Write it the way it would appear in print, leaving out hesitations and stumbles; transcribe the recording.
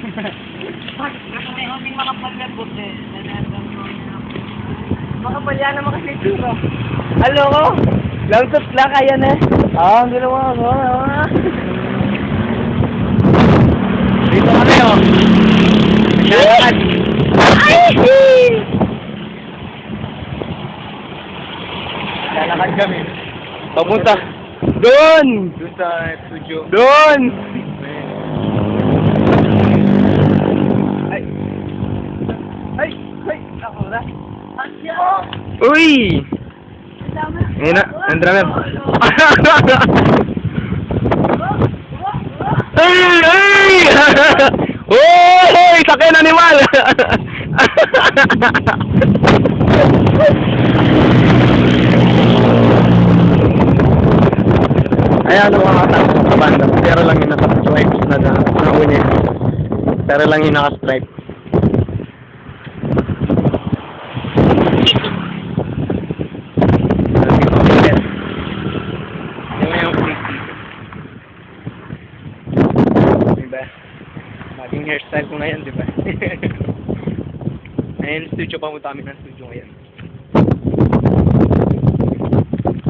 May kaming makapal na buti. Makapal yan naman kasi tsura. Halo ko? Langtot lang kaya na. Ang ginawa ko. Dito kami oh. Naglalakad. Ay! Naglalakad kami. Papunta. Doon! Doon sa studio. Doon! Ay! Ay! Ay! Ako na. Uy! Ngayon na, ang drummer. Ay! Ay! Uy! Sakyan animal! Ayan ang mga katapos sa banda. Pero lang yung naka-stripes na na-unit. Pero lang yung naka-stripe. Diba? Maging hairstyle ko ngayon, diba? Ayun, studio pa mo kami ng studio ngayon.